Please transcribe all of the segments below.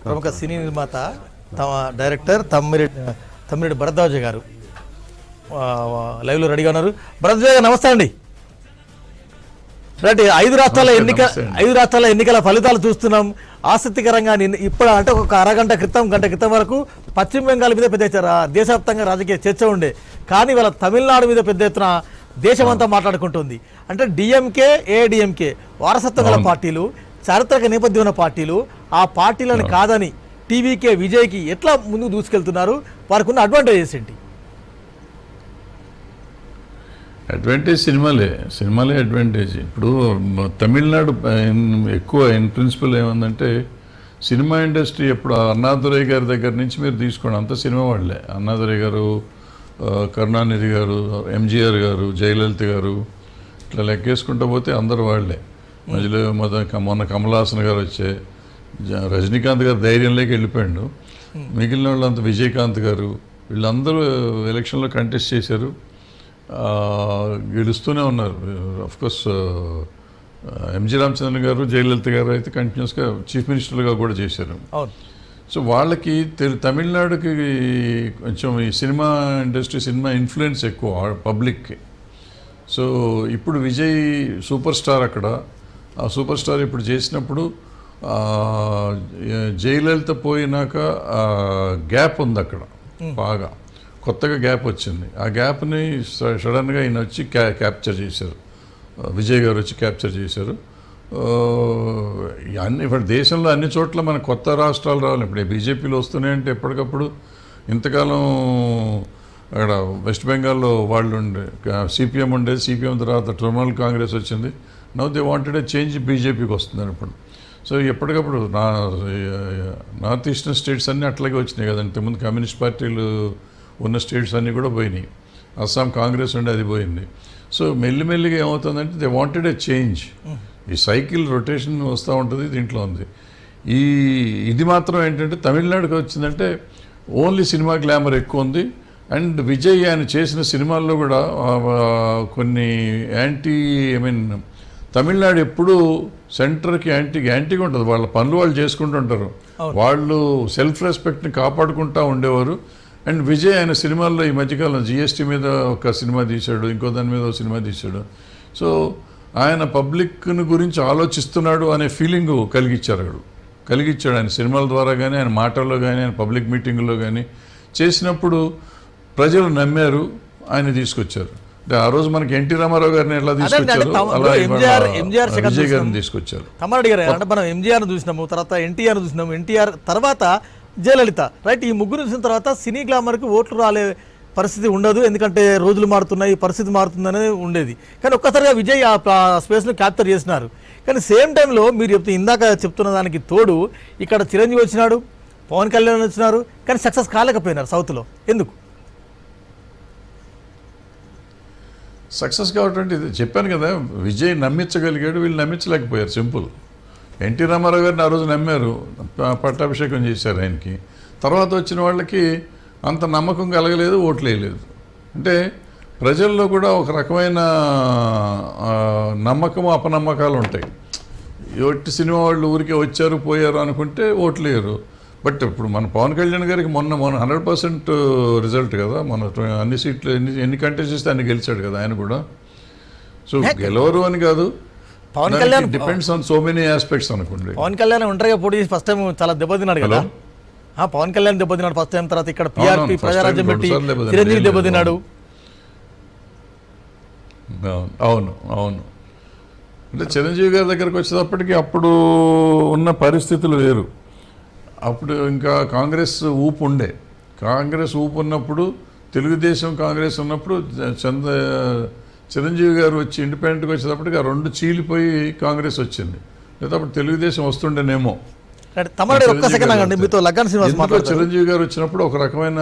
ప్రముఖ సినీ నిర్మాత డైరెక్టర్ తమ్మిరెడ్డి భరద్వాజ గారు లైవ్లో రెడీగా ఉన్నారు. భరద్వాజ గారు నమస్తే అండి. రైట్, ఐదు రాష్ట్రాల ఎన్నికల ఫలితాలు చూస్తున్నాం. ఆసక్తికరంగా ఇప్పుడు అంటే ఒక గంట క్రితం వరకు పశ్చిమ బెంగాల్ మీద పెద్ద దేశవ్యాప్తంగా రాజకీయ చర్చ ఉండే, కానీ వాళ్ళ తమిళనాడు మీద పెద్ద ఎత్తున దేశమంతా మాట్లాడుకుంటుంది. అంటే డిఎంకే ఏఐడిఎంకే వారసత్వం గల పార్టీలు, చారిత్రక నేపథ్యం ఉన్న పార్టీలు, ఆ పార్టీలను కాదని టీవీకే విజయ్కి ఎట్లా ముందుకు దూసుకెళ్తున్నారు? వారికి ఉన్న అడ్వాంటేజెస్ ఏంటి? అడ్వాంటేజ్ సినిమాలే అడ్వాంటేజ్. ఇప్పుడు తమిళనాడు ఎక్కువ ఇన్ ప్రిన్సిపల్ ఏమందంటే సినిమా ఇండస్ట్రీ ఎప్పుడు అన్నాదురై గారి దగ్గర నుంచి మీరు తీసుకోండి, అంత సినిమా వాళ్ళే. అన్నాదురై గారు, కరుణానిధి గారు, ఎంజీఆర్ గారు, జయలలిత గారు, ఇట్లా లెక్కేసుకుంటూ పోతే అందరు వాళ్ళే. మధ్యలో మొన్న కమల్ హాసన్ గారు వచ్చే, రజనీకాంత్ గారు ధైర్యంలోకి వెళ్ళిపోయాడు. మిగిలిన వాళ్ళంతా విజయకాంత్ గారు, వీళ్ళందరూ ఎలక్షన్లో కంటెస్ట్ చేశారు, గెలుస్తూనే ఉన్నారు. అఫ్కోర్స్ ఎంజీ రామచంద్రన్ గారు, జయలలిత గారు అయితే కంటిన్యూస్గా చీఫ్ మినిస్టర్గా కూడా చేశారు. సో వాళ్ళకి తమిళనాడుకి కొంచెం ఈ సినిమా ఇండస్ట్రీ, సినిమా ఇన్ఫ్లుయెన్స్ ఎక్కువ పబ్లిక్కి. సో ఇప్పుడు విజయ్ సూపర్ స్టార్ అక్కడ. ఆ సూపర్ స్టార్ ఇప్పుడు చేసినప్పుడు జయలలిత పోయినాక గ్యాప్ ఉంది అక్కడ, బాగా కొత్తగా గ్యాప్ వచ్చింది. ఆ గ్యాప్ని సడన్గా ఈయన వచ్చి క్యాప్చర్ చేశారు, విజయ్ గారు వచ్చి క్యాప్చర్ చేశారు. ఇప్పుడు దేశంలో అన్ని చోట్ల మన కొత్త రాష్ట్రాలు రావాలి. ఇప్పుడు బీజేపీలో వస్తున్నాయంటే ఎప్పటికప్పుడు, ఇంతకాలం అక్కడ వెస్ట్ బెంగాల్లో వాళ్ళు ఉండే సిపిఎం ఉండేది, సిపిఎం తర్వాత తృణమూల్ కాంగ్రెస్ వచ్చింది. Now they wanted a change, బీజేపీకి వస్తుంది ఇప్పుడు. సో ఎప్పటికప్పుడు నార్త్ ఈస్టర్న్ స్టేట్స్ అన్నీ అట్లాగే వచ్చినాయి కదా. ఇంతకుముందు కమ్యూనిస్ట్ పార్టీలు ఉన్న స్టేట్స్ అన్నీ కూడా పోయినాయి. అస్సాం కాంగ్రెస్ ఉండే, అది పోయింది. సో మెల్లిమెల్లిగా ఏమవుతుందంటే దే వాంటెడ్ ఏ చేంజ్. ఈ సైకిల్ రొటేషన్ వస్తూ ఉంటుంది, దీంట్లో ఉంది. ఇది మాత్రం ఏంటంటే తమిళనాడుకి వచ్చిందంటే ఓన్లీ సినిమా గ్లామర్ ఎక్కువ ఉంది. అండ్ విజయ్ ఆయన చేసిన సినిమాల్లో కూడా కొన్ని తమిళనాడు ఎప్పుడూ సెంటర్కి యాంటీగా ఉంటుంది. వాళ్ళ పనులు వాళ్ళు చేసుకుంటుంటారు, వాళ్ళు సెల్ఫ్ రెస్పెక్ట్ని కాపాడుకుంటూ ఉండేవారు. అండ్ విజయ్ ఆయన సినిమాల్లో ఈ మధ్యకాలం జిఎస్టీ మీద ఒక సినిమా తీశాడు, ఇంకో దాని మీద ఒక సినిమా తీశాడు. సో ఆయన పబ్లిక్ని గురించి ఆలోచిస్తున్నాడు అనే ఫీలింగ్ కలిగించాడు ఆయన సినిమాల ద్వారా కానీ, ఆయన మాటల్లో కానీ, ఆయన పబ్లిక్ మీటింగుల్లో కానీ చేసినప్పుడు ప్రజలు నమ్మారు, ఆయన తీసుకొచ్చారు. అంటే ఆ రోజు మనకి ఎన్టీ రామారావు గారిని ఎట్లా తీసుకొచ్చారు, అలా విజయ్ గారిని తీసుకొచ్చారు. తమ్మారెడ్డి గారు అంటే మనం ఎంజీఆర్ను చూసినాము, తర్వాత ఎన్టీఆర్ చూసినాము, ఎన్టీఆర్ తర్వాత జయలలిత. రైట్, ఈ ముగ్గురు చూసిన తర్వాత సినీ గ్లామర్కి ఓట్లు రాలే పరిస్థితి ఉండదు, ఎందుకంటే రోజులు మారుతున్నాయి, పరిస్థితి మారుతుందనే ఉండేది. కానీ ఒక్కసారిగా విజయ్ ఆ స్పేస్ను క్యాప్చర్ చేసినారు. కానీ సేమ్ టైంలో మీరు ఇందాక చెప్తున్న దానికి తోడు ఇక్కడ చిరంజీవి వచ్చినాడు, పవన్ కళ్యాణ్ వచ్చినారు, కానీ సక్సెస్ కాలేకపోయినారు సౌత్లో. ఎందుకు సక్సెస్ కావటం? ఇది చెప్పాను కదా, విజయ్ నమ్మించగలిగాడు, వీళ్ళు నమ్మించలేకపోయారు. సింపుల్. ఎన్టీ రామారావు గారిని ఆ రోజు నమ్మారు, పట్టాభిషేకం చేశారు ఆయనకి. తర్వాత వచ్చిన వాళ్ళకి అంత నమ్మకం కలగలేదు, ఓట్లు వేయలేదు. అంటే ప్రజల్లో కూడా ఒక రకమైన నమ్మకము, అపనమ్మకాలు ఉంటాయి. ఒట్టి సినిమా వాళ్ళు ఊరికే వచ్చారు పోయారు అనుకుంటే ఓట్లు వేయరు. బట్ ఇప్పుడు మన పవన్ కళ్యాణ్ గారికి మొన్న 100% రిజల్ట్ కదా, మన అన్ని సీట్లు ఎన్ని కంటెస్ట్ చేస్తే అన్ని గెలిచాడు కదా ఆయన కూడా. సో గెలవరు అని కాదు, Pawan Kalyan depends on so many aspects అనుకోండి. పవన్ కళ్యాణ్ ఒంటరిగా పోటీ చేసి ఫస్ట్ టైం చాలా దెబ్బతిన్నాడు కదా. పవన్ కళ్యాణ్ దెబ్బతిన్నాడు ఫస్ట్ టైం, తర్వాత ఇక్కడ పిఆర్పి ప్రజారాజ్యం పెట్టి చిరంజీవి దెబ్బతిన్నాడు. అవును. అంటే చిరంజీవి గారి దగ్గరకు వచ్చేటప్పటికి అప్పుడు ఉన్న పరిస్థితులు వేరు. అప్పుడు ఇంకా కాంగ్రెస్ ఊపు ఉండే. కాంగ్రెస్ ఊపు ఉన్నప్పుడు, తెలుగుదేశం కాంగ్రెస్ ఉన్నప్పుడు చిరంజీవి గారు వచ్చి ఇండిపెండెంట్గా వచ్చేటప్పటికి ఆ రెండు చీలిపోయి కాంగ్రెస్ వచ్చింది. లేదా అప్పుడు తెలుగుదేశం వస్తుండేనేమో. చిరంజీవి గారు వచ్చినప్పుడు ఒక రకమైన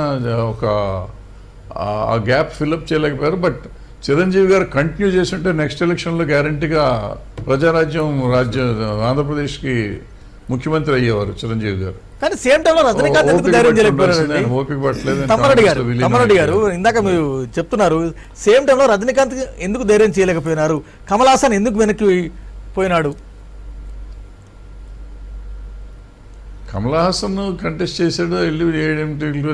ఆ గ్యాప్ ఫిల్అప్ చేయలేకపోయారు. బట్ చిరంజీవి గారు కంటిన్యూ చేస్తుంటే నెక్స్ట్ ఎలక్షన్లో గ్యారంటీగా ఆంధ్రప్రదేశ్కి ముఖ్యమంత్రి అయ్యేవారు చిరంజీవి గారు. కానీ సేమ్ టైంలో రజనీకాంత్ ఎందుకు ధైర్యం చేయలేకపోయారు? ఓపిక పట్టలేదు. తమ్మారెడ్డి గారు ఇందాక మీరు చెప్తున్నారు, సేమ్ టైంలో రజనీకాంత్ ఎందుకు ధైర్యం చేయలేకపోయినారు? కమల్ హాసన్ ఎందుకు వెనక్కి పోయినాడు? కమల్ హాసన్ కంటెస్ట్ చేశాడు, వెళ్ళి ఏడెంటీలో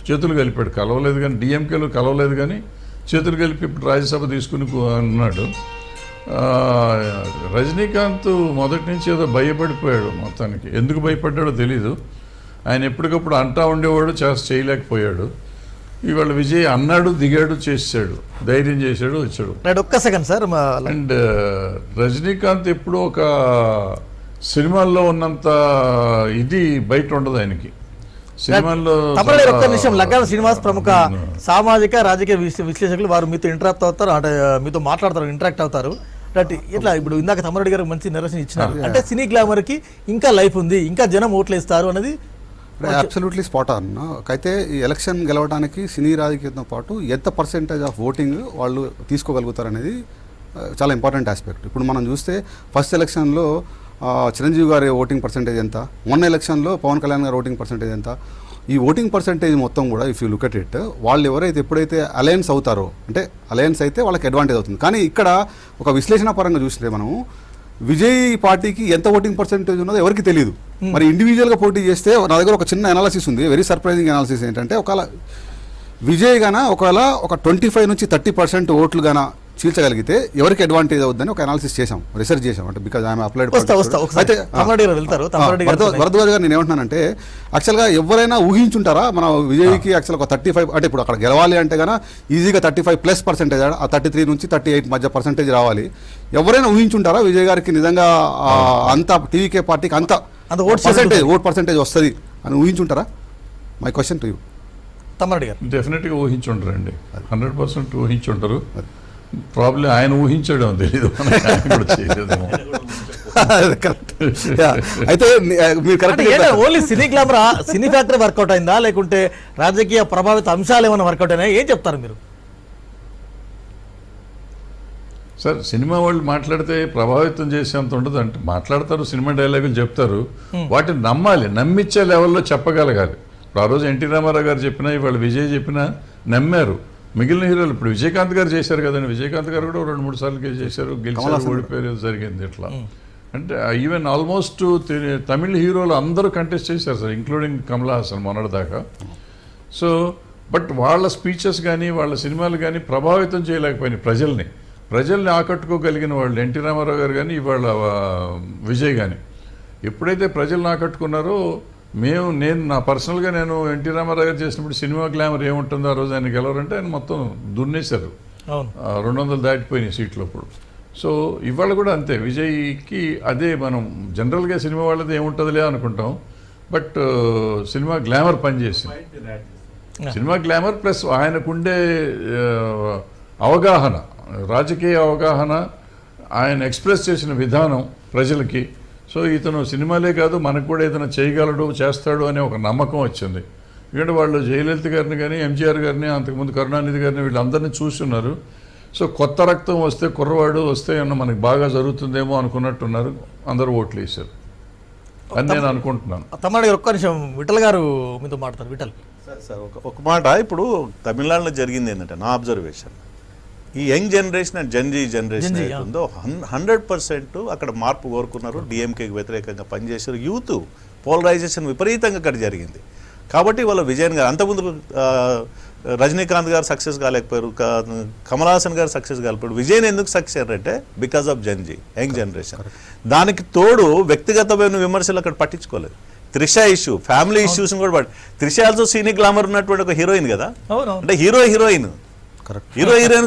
చేతులు కలిపాడు, కలవలేదు కానీ డిఎంకేలో కలవలేదు కానీ చేతులు కలిపి ఇప్పుడు రాజ్యసభ తీసుకుని అన్నాడు. రజనీకాంత్ మొదటి నుంచి ఏదో భయపడిపోయాడు, మొత్తానికి ఎందుకు భయపడ్డాడో తెలీదు. ఆయన ఎప్పటికప్పుడు అంటా ఉండేవాడు, చేయలేకపోయాడు. ఇవాళ విజయ్ అన్నాడు, దిగాడు, చేసాడు, ధైర్యం చేశాడు, వచ్చాడు. ఒక్క సెకండ్ సార్. అండ్ రజనీకాంత్ ఎప్పుడు ఒక సినిమాల్లో ఉన్నంత ఇది బయట ఉండదు ఆయనకి. సినిమాల్లో ఒక్క నిమిషం. లగ్గాల శ్రీనివాస్ ప్రముఖ సామాజిక రాజకీయ విశ్లేషకులు, వారు మీతో ఇంటరాక్ట్ అవుతారు, అంటే మీతో మాట్లాడతారు, ఇంటరాక్ట్ అవుతారు. ఇట్లా ఇప్పుడు ఇందాక తమ్మారెడ్డి గారు మంచి నిర్వచనం ఇచ్చినారు, అంటే సినీ గ్లామర్ కి ఇంకా లైఫ్ ఉంది, ఇంకా జనం ఓట్లు ఇస్తారు అనేది అబ్సల్యూట్లీ స్పాట్ ఆన్. అయితే ఈ ఎలక్షన్ గెలవడానికి సినీ రాజకీయంతో పాటు ఎంత పర్సెంటేజ్ ఆఫ్ ఓటింగ్ వాళ్ళు తీసుకోగలుగుతారు అనేది చాలా ఇంపార్టెంట్ ఆస్పెక్ట్. ఇప్పుడు మనం చూస్తే ఫస్ట్ ఎలక్షన్లో చిరంజీవి గారి ఓటింగ్ పర్సెంటేజ్ ఎంత, మొన్న ఎలక్షన్లో పవన్ కళ్యాణ్ గారి ఓటింగ్ పర్సెంటేజ్ ఎంత. ఈ ఓటింగ్ పర్సెంటేజ్ మొత్తం కూడా if you look at it, వాళ్ళు ఎవరైతే ఎప్పుడైతే అలయన్స్ అవుతారో, అంటే అలయన్స్ అయితే వాళ్ళకి అడ్వాంటేజ్ అవుతుంది. కానీ ఇక్కడ ఒక విశ్లేషణ పరంగా చూస్తే మనము విజయ్ పార్టీకి ఎంత ఓటింగ్ పర్సెంటేజ్ ఉన్నదో ఎవరికి తెలియదు. మరి ఇండివిజువల్గా పోటీ చేస్తే నా దగ్గర ఒక చిన్న అనాలిసిస్ ఉంది, వెరీ సర్ప్రైజింగ్ అనాలిసిస్. ఏంటంటే ఒకవేళ విజయ్ గాన ఒకవేళ ఒక 25 నుంచి 30% ఓట్లు గాన చీల్చగలిగితే ఎవరికి అడ్వాంటేజ్ అవుతుందని ఒక అనాలిసిస్ చేసాం, రీసెర్చ్ చేసాం. అంటే బికాజ్ ఐఎమ్ అప్లైడ్. అయితే వరదరాజు గారు నేను ఏమంటున్నానంటే, యాక్చువల్గా ఎవరైనా ఊహించుంటారా మన విజయ్కి యాక్చువల్గా ఒక 35, అంటే ఇప్పుడు అక్కడ గెలవాలి అంటే కన్నా ఈజీగా 35+% ఆ 33 నుంచి 38 మధ్య పర్సెంటేజ్ రావాలి. ఎవరైనా ఊహించుంటారా విజయ్ గారికి నిజంగా అంత టీవీకే పార్టీకి అంత ఓట్ పర్సెంటేజ్ వస్తుంది అని ఊహించుంటారా? My question to you. Tammareddy గారు డెఫినెట్గా ఊహించుంటారండి, 100% ఊహించుంటారు. ప్రాబ్లం ఆయన ఊహించడం తెలీదు, అయితే మీరు కరెక్ట్. ఓన్లీ సినీ గ్లామర్, సినీ ఫ్యాక్టరీ వర్కౌట్ అయిందా, లేకుంటే రాజకీయ ప్రభావిత అంశాలు ఏమైనా వర్కౌట్ అయినా, ఏం చెప్తారు మీరు? సార్ సినిమా వాళ్ళు మాట్లాడితే ప్రభావితం చేసేంత ఉండదు. అంటే మాట్లాడతారు, సినిమా డైలాగులు చెప్తారు, వాటిని నమ్మాలి, నమ్మించే లెవెల్లో చెప్పగలగాలి. ఇప్పుడు ఆ రోజు ఎన్టీ రామారావు గారు చెప్పినా, ఇవాళ విజయ్ చెప్పినా నమ్మారు. మిగిలిన హీరోలు ఇప్పుడు విజయకాంత్ గారు చేశారు కదండి, విజయకాంత్ గారు కూడా 2-3 సార్లు చేశారు, గెలిచారు, ఓడిపోయారు, జరిగింది ఇట్లా. అంటే ఈవెన్ ఆల్మోస్ట్ తమిళ హీరోలు అందరూ కంటెస్ట్ చేశారు సార్, ఇంక్లూడింగ్ కమల్ హాసన్ మొన్నటిదాకా. సో బట్ వాళ్ళ స్పీచెస్ కానీ వాళ్ళ సినిమాలు కానీ ప్రభావితం చేయలేకపోయినాయి ప్రజల్ని ఆకట్టుకోగలిగిన వాళ్ళు ఎన్టీ రామారావు గారు కానీ ఇవాళ విజయ్ కానీ. ఎప్పుడైతే ప్రజల్ని ఆకట్టుకున్నారో, నేను నా పర్సనల్గా నేను ఎన్టీ రామారావు గారు చేసినప్పుడు సినిమా గ్లామర్ ఏముంటుందో ఆ రోజు ఆయన గెలవరంటే ఆయన మొత్తం దున్నేశారు, 200 దాటిపోయినాయి సీట్లు అప్పుడు. సో ఇవాళ కూడా అంతే, విజయ్కి అదే. మనం జనరల్గా సినిమా వాళ్ళది ఏముంటుందిలే అనుకుంటాం, బట్ సినిమా గ్లామర్ పనిచేసింది. సినిమా గ్లామర్ ప్లస్ ఆయనకుండే అవగాహన, రాజకీయ అవగాహన, ఆయన ఎక్స్ప్రెస్ చేసిన విధానం ప్రజలకి. సో ఇతను సినిమాలే కాదు, మనకు కూడా ఏదైనా చేయగలడు, చేస్తాడు అనే ఒక నమ్మకం వచ్చింది. ఎందుకంటే వాళ్ళు జయలలిత గారిని కానీ, ఎంజీఆర్ గారిని, అంతకుముందు కరుణానిధి గారిని, వీళ్ళందరినీ చూస్తున్నారు. సో కొత్త రక్తం వస్తే, కుర్రవాడు వస్తే అన్న మనకి బాగా జరుగుతుందేమో అనుకున్నట్టున్నారు, అందరూ ఓట్లు వేశారు అని నేను అనుకుంటున్నాను. తమ్ముడు ఒక్క నిమిషం, విఠల్ గారు మీతో మాట్లాడతారు. విఠల్ సార్ ఒక మాట, ఇప్పుడు తమిళనాడులో జరిగింది ఏంటంటే, నా అబ్జర్వేషన్, ఈ యంగ్ జనరేషన్ అండ్ జనరేషన్ ఉందో 100% అక్కడ మార్పు కోరుకున్నారు, డిఎంకేకి వ్యతిరేకంగా పనిచేశారు. యూత్ పోలరైజేషన్ విపరీతంగా అక్కడ జరిగింది. కాబట్టి వాళ్ళ విజయన్ గారు, అంతకుముందు రజనీకాంత్ గారు సక్సెస్ కాలేకపోయారు, కమల్ హాసన్ గారు సక్సెస్ కాలేకపోయారు. విజయన్ ఎందుకు సక్సెస్ అంటే బికాస్ ఆఫ్ యంగ్ జనరేషన్. దానికి తోడు వ్యక్తిగతమైన విమర్శలు అక్కడ పట్టించుకోలేదు. త్రిష ఇష్యూ, ఫ్యామిలీ ఇష్యూస్ కూడా త్రిష ఆల్సో సీనీ గ్లామర్ ఉన్నటువంటి ఒక హీరోయిన్ కదా, అంటే హీరోయిన్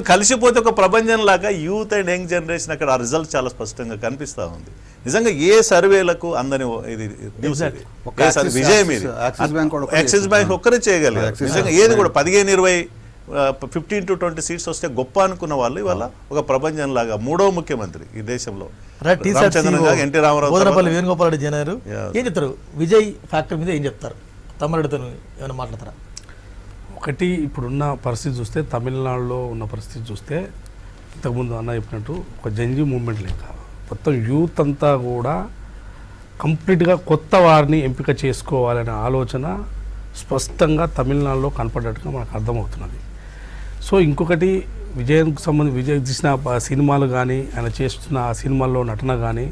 కలిసిపోతే ఒక ప్రపంచం లాగా యూత్ అండ్ యంగ్ జనరేషన్ అక్కడ ఆ రిజల్ట్ చాలా స్పష్టంగా కనిపిస్తా ఉంది. నిజంగా ఏ సర్వేలకు అందని ఇది విజయం. ఇది యాక్సిస్ బ్యాంక్ ఒక్కరే చేయగలిగారు. నిజంగా ఏది కూడా 15-20 15 to 20 సీట్స్ వస్తే గొప్ప అనుకున్న వాళ్ళు ఇవాళ ఒక ప్రపంచం లాగా మూడో ముఖ్యమంత్రి ఈ దేశంలో ఎన్టీ రామారావు, వేణుగోపాల్ రెడ్డి జనారు. ఏం చెప్తారు విజయ్ ఫ్యాక్టర్ మీద, ఏం చెప్తారు? తమ్ముడితో ఏమైనా మాట్లాడతారా? ఒకటి, ఇప్పుడున్న పరిస్థితి చూస్తే, తమిళనాడులో ఉన్న పరిస్థితి చూస్తే, ఇంతకుముందు అన్న చెప్పినట్టు ఒక జంజీ మూమెంట్ లేక మొత్తం యూత్ అంతా కూడా కంప్లీట్గా కొత్త వారిని ఎంపిక చేసుకోవాలనే ఆలోచన స్పష్టంగా తమిళనాడులో కనపడ్డట్టుగా మనకు అర్థమవుతున్నది. సో ఇంకొకటి, విజయ్ తీసిన సినిమాలు కానీ, ఆయన చేస్తున్న ఆ సినిమాల్లో నటన కానీ,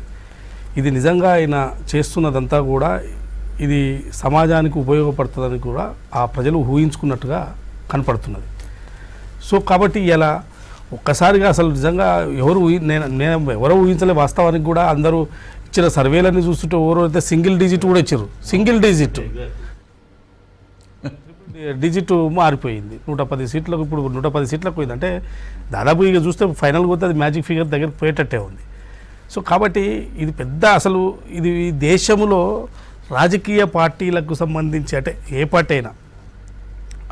ఇది నిజంగా ఆయన చేస్తున్నదంతా కూడా ఇది సమాజానికి ఉపయోగపడుతుందని కూడా ఆ ప్రజలు ఊహించుకున్నట్టుగా కనపడుతున్నది. సో కాబట్టి ఇలా ఒక్కసారిగా అసలు నిజంగా ఎవరో ఊహించలే. వాస్తవానికి కూడా అందరూ ఇచ్చిన సర్వేలన్నీ చూస్తుంటే ఎవరో అయితే సింగిల్ డిజిట్ కూడా ఇచ్చారు. సింగిల్ డిజిట్ మారిపోయింది. 110 సీట్లకు ఇప్పుడు 110 సీట్లకు పోయింది. అంటే దాదాపు ఇక చూస్తే ఫైనల్గా పోతే అది మ్యాజిక్ ఫిగర్ దగ్గరికి పోయేటట్టే ఉంది. సో కాబట్టి ఇది పెద్ద అసలు ఇది దేశంలో రాజకీయ పార్టీలకు సంబంధించి అంటే ఏ పార్టీ అయినా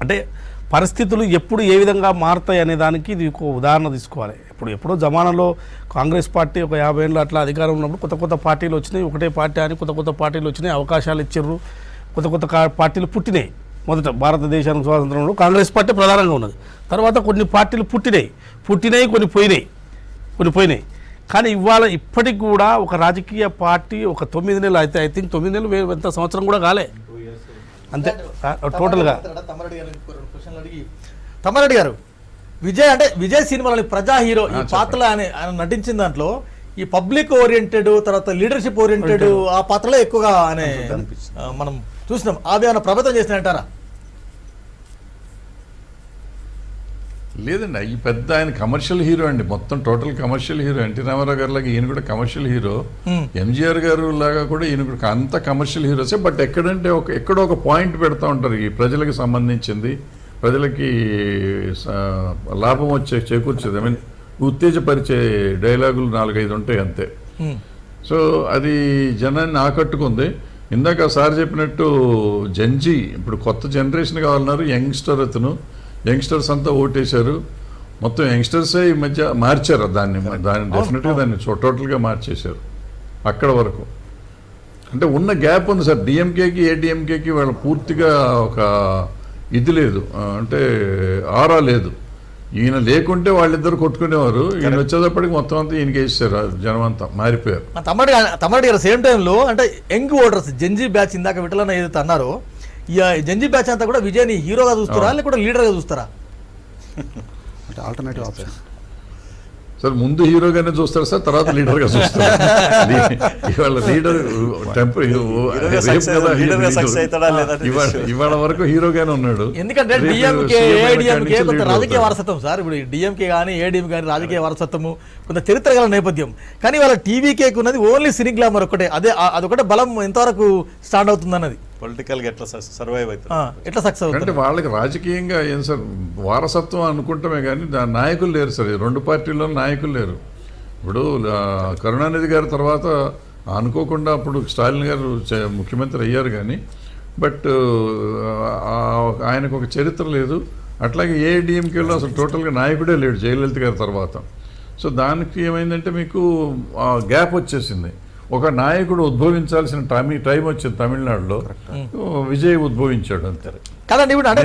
అంటే పరిస్థితులు ఎప్పుడు ఏ విధంగా మారుతాయి అనే దానికి ఇది ఒక ఉదాహరణ తీసుకోవాలి. ఎప్పుడో జమానాలో కాంగ్రెస్ పార్టీ ఒక 50 ఏళ్ళు అట్లా అధికారం ఉన్నప్పుడు కొత్త పార్టీలు వచ్చినాయి. ఒకటే పార్టీ అని కొత్త పార్టీలు వచ్చినాయి, అవకాశాలు ఇచ్చారు, కొత్త పార్టీలు పుట్టినాయి. మొదట భారతదేశానికి స్వాతంత్రంలో కాంగ్రెస్ పార్టీ ప్రధానంగా ఉన్నది. తర్వాత కొన్ని పార్టీలు పుట్టినాయి కొన్ని పోయినాయి. కానీ ఇప్పటికి కూడా ఒక రాజకీయ పార్టీ ఒక 9 నెలలు అయితే ఐ థింక్ 9 నెలలు ఎంత సంవత్సరం కూడా కాలే అంతే టోటల్గా. తమ్మారెడ్డి గారు విజయ్ సినిమాలో ప్రజా హీరో ఈ పాత్రలో ఆయన నటించిన దాంట్లో ఈ పబ్లిక్ ఓరియంటెడ్ తర్వాత లీడర్షిప్ ఓరియంటెడ్ ఆ పాత్రలో ఎక్కువగా ఆయన మనం చూసినాం. అవి ఏమైనా ప్రభావితం చేసినాయంటారా? లేదండి, ఈ పెద్ద ఆయన కమర్షియల్ హీరో అండి, మొత్తం total commercial hero. NT Rama Rao లాగా ఈయన కూడా కమర్షియల్ హీరో, ఎంజీఆర్ గారు లాగా కూడా ఈయన కూడా అంత కమర్షియల్ హీరోసే. బట్ ఎక్కడో ఒక పాయింట్ పెడతా ఉంటారు ఈ ప్రజలకు సంబంధించింది, ప్రజలకి లాభం చేకూర్చేది, ఐ మీన్ ఉత్తేజపరిచే డైలాగులు 4-5 ఉంటాయి అంతే. సో అది జనాన్ని ఆకట్టుకుంది. ఇందాక సార్ చెప్పినట్టు జంజీ ఇప్పుడు కొత్త జనరేషన్ కావాలన్నారు, యంగ్స్టర్స్ అంతా ఓటేశారు. మొత్తం యంగ్స్టర్సే ఈ మధ్య మార్చారు దాన్ని డెఫినెట్గా దాన్ని టోటల్గా మార్చేశారు అక్కడ వరకు. అంటే ఉన్న గ్యాప్ ఉంది సార్, డిఎంకేకి ఏడిఎంకేకి వాళ్ళ పూర్తిగా ఒక ఇది లేదు, అంటే ఆరా లేదు. ఈయన లేకుంటే వాళ్ళిద్దరు కొట్టుకునేవారు, ఈయన వచ్చేటప్పటికి మొత్తం అంతా ఈయనకి వేసారు, జనం అంతా మారిపోయారు. తమ్ముడి గారు సేమ్ టైంలో అంటే యంగ్ ఓటర్స్ జంజీ బ్యాచ్ ఇందాక విటలన్న ఏదైతే అన్నారో ఈ జంజీ బ్యాచ్ అంతా కూడా విజయ్ని హీరోగా చూస్తారా లేకపోతే లీడర్గా చూస్తారా? అంటే ఆల్టర్నేటివ్ ఆప్షన్ సార్ ముందు హీరోగానే చూస్తారు సార్, తర్వాత లీడర్గా చూస్తారు. ఇవాళ లీడర్ ఇవాళ వరకు హీరోగానే ఉన్నాడు. ఎందుకంటే డిఎంకే కొంత రాజకీయ వారసత్వం సార్. ఇప్పుడు డిఎంకే కానీ ఏడీఎం కానీ రాజకీయ వారసత్వము కొంత చరిత్ర గల నేపథ్యం. కానీ వాళ్ళ టీవీకేకి ఉన్నది ఓన్లీ సినీ గ్లామర్ ఒకటే. అదొకటే బలం ఎంతవరకు స్టాండ్ అవుతుంది అన్నది పొలిటికల్గా ఎట్లా సర్వైవ్ అవుతుంది, ఎట్లా సక్సెస్ అవుతుంది అంటే వాళ్ళకి రాజకీయంగా ఏం సార్ వారసత్వం అనుకుంటామే కానీ దాని నాయకులు లేరు సార్. 2 పార్టీల్లో నాయకులు లేరు. ఇప్పుడు కరుణానిధి గారి తర్వాత అనుకోకుండా అప్పుడు స్టాలిన్ గారు ముఖ్యమంత్రి అయ్యారు కానీ బట్ ఆయనకు ఒక చరిత్ర లేదు. అట్లాగే ఏఐడిఎంకేలో అసలు టోటల్గా నాయకుడే లేడు జయలలిత గారి తర్వాత. సో దానికి ఏమైందంటే మీకు గ్యాప్ వచ్చేసింది. ఒక నాయకుడు ఉద్భవించాల్సిన టైం వచ్చింది తమిళనాడులో, విజయ్ ఉద్భవించాడు అంతే కదండి. ఇప్పుడు అంటే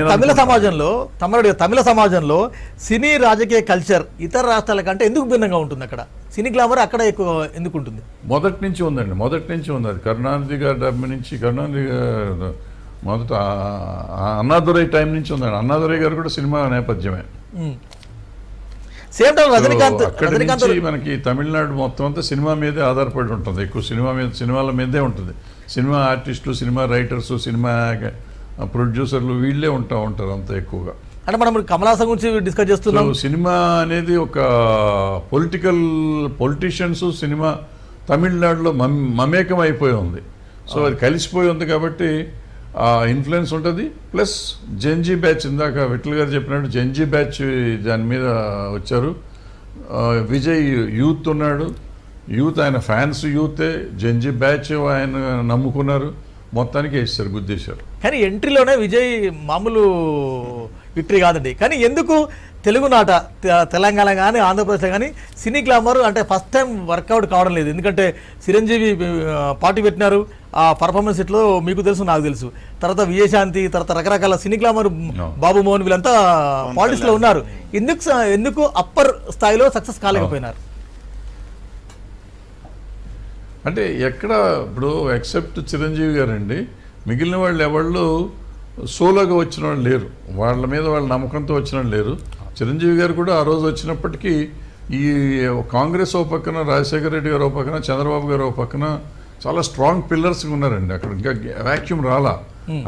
తమిళ సమాజంలో సినీ రాజకీయ కల్చర్ ఇతర రాష్ట్రాల కంటే ఎందుకు భిన్నంగా ఉంటుంది? అక్కడ సినీ గ్లామర్ అక్కడ ఎక్కువ ఎందుకు ఉంటుంది? మొదటి నుంచి ఉంది అది. కరుణానిధి గారి డబ్బు నుంచి కరుణానిధి గారు మొదట అన్నాదురై టైం నుంచి ఉందండి. అన్నాదురై గారు కూడా సినిమా నేపథ్యమే. సేమ్ టైం అక్కడి నుంచి మనకి తమిళనాడు మొత్తం అంతా సినిమా మీదే ఆధారపడి ఉంటుంది, ఎక్కువ సినిమాల మీదే ఉంటుంది. సినిమా ఆర్టిస్టులు, సినిమా రైటర్స్, సినిమా ప్రొడ్యూసర్లు వీళ్ళే ఉంటారు అంత ఎక్కువగా. అంటే మనం కమలాసన్ గురించి డిస్కస్ చేస్తున్నాం. సినిమా అనేది ఒక పొలిటీషియన్స్ సినిమా తమిళనాడులో మమేకం అయిపోయి ఉంది. సో అది కలిసిపోయి ఉంది కాబట్టి ఆ ఇన్ఫ్లుయెన్స్ ఉంటుంది. ప్లస్ జంజీ బ్యాచ్, ఇందాక విఠల్ గారు చెప్పినట్టు జంజీ బ్యాచ్ దాని మీద వచ్చారు. విజయ్ యూత్ ఉన్నాడు, యూత్ ఆయన ఫ్యాన్స్ యూతే, జంజీ బ్యాచ్ ఆయన నమ్ముకున్నారు, మొత్తానికి వేసారు, గుద్దేశారు. కానీ ఎంట్రీలోనే విజయ్ మామూలు విక్టరీ కాదండి. కానీ ఎందుకు తెలుగునాట తెలంగాణ కానీ ఆంధ్రప్రదేశ్లో కానీ సినీ గ్లామర్ అంటే ఫస్ట్ టైం వర్కౌట్ కావడం లేదు? ఎందుకంటే చిరంజీవి పార్టీ పెట్టినారు, ఆ పర్ఫార్మెన్స్ ఇట్లో మీకు తెలుసు, నాకు తెలుసు. తర్వాత విజయశాంతి, తర్వాత రకరకాల సినీ గ్లామర్, బాబు మోహన్, వీళ్ళంతా పాలిటిక్స్లో ఉన్నారు. ఎందుకు అప్పర్ స్థాయిలో సక్సెస్ కాలేకపోయినారు? అంటే ఎక్కడ ఇప్పుడు ఎక్సెప్ట్ చిరంజీవి గారండి, మిగిలిన వాళ్ళు ఎవళ్ళు సోలోగా వచ్చిన వాళ్ళు లేరు, వాళ్ళ మీద వాళ్ళ నమ్మకంతో వచ్చిన వాళ్ళు లేరు. చిరంజీవి గారు కూడా ఆ రోజు వచ్చినప్పటికీ ఈ కాంగ్రెస్ ఓ పక్కన, రాజశేఖర రెడ్డి గారు ఓ పక్కన, చంద్రబాబు గారు ఓ పక్కన, చాలా స్ట్రాంగ్ పిల్లర్స్ ఉన్నారండి అక్కడ, ఇంకా వ్యాక్యూమ్ రాలా.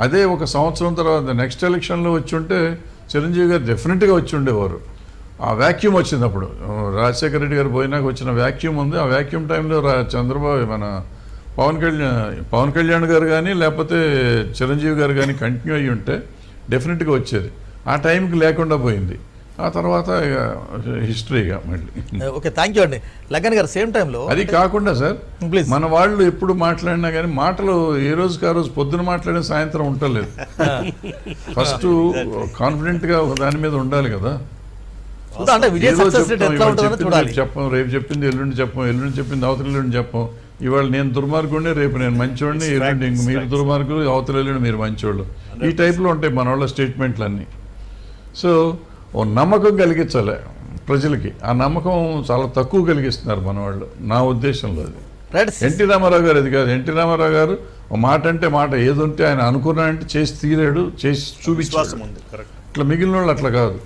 అదే ఒక సంవత్సరం తర్వాత నెక్స్ట్ ఎలక్షన్లో వచ్చి ఉంటే చిరంజీవి గారు డెఫినెట్గా వచ్చి ఉండేవారు. ఆ వ్యాక్యూమ్ వచ్చింది అప్పుడు, రాజశేఖర రెడ్డి గారు పోయినాక వచ్చిన వ్యాక్యూమ్ ఉంది. ఆ వ్యాక్యూమ్ టైంలో చంద్రబాబు మన పవన్ కళ్యాణ్ గారు కానీ లేకపోతే చిరంజీవి గారు కానీ కంటిన్యూ అయ్యి ఉంటే డెఫినెట్గా వచ్చేది. ఆ టైంకి లేకుండా పోయింది. ఆ తర్వాత హిస్టరీగా మళ్ళీ. ఓకే, థ్యాంక్ యూ అండి. లగన్ గారు సేమ్ టైంలో అది కాకుండా సార్, ప్లీజ్, మన వాళ్ళు ఎప్పుడు మాట్లాడినా కానీ మాటలు ఏ రోజుకి ఆ రోజు పొద్దున మాట్లాడిన సాయంత్రం ఉండలేదు. ఫస్ట్ కాన్ఫిడెంట్గా ఒక దాని మీద ఉండాలి కదా. అంటే విజయ ఈ రోజు సక్సెస్ రేట్ చెప్తాం, ఎట్లా ఇవాళ ఉంటుందో చెప్పింది చూడాలి. రేపు చెప్పం, రేపు చెప్పింది ఎల్లుండి చెప్పం, ఎల్లుండి చెప్పింది అవతల ఎల్లుండి చెప్పం. ఇవాళ నేను దుర్మార్గుడిని, రేపు నేను మంచివాడిని, ఎల్లుండి ఇంక మీరు దుర్మార్గులు, అవతల ఎల్లుండి మీరు మంచివాళ్ళు. ఈ టైప్లో ఉంటాయి మన వాళ్ళ స్టేట్మెంట్లు అన్నీ. సో ఓ నమ్మకం కలిగించాలి ప్రజలకి. ఆ నమ్మకం చాలా తక్కువ కలిగిస్తున్నారు మన వాళ్ళు, నా ఉద్దేశంలో. అది రైట్. ఎన్టీ రామారావు గారు అది కాదు. ఎన్టీ రామారావు గారు ఒక మాట అంటే మాట, ఏదుంటే ఆయన అనుకున్నాడంటే చేసి తీరాడు, చేసి చూపించాడు. ఉంది. కరెక్ట్. ఇట్లా మిగిలిన వాళ్ళు అట్లా కాదు.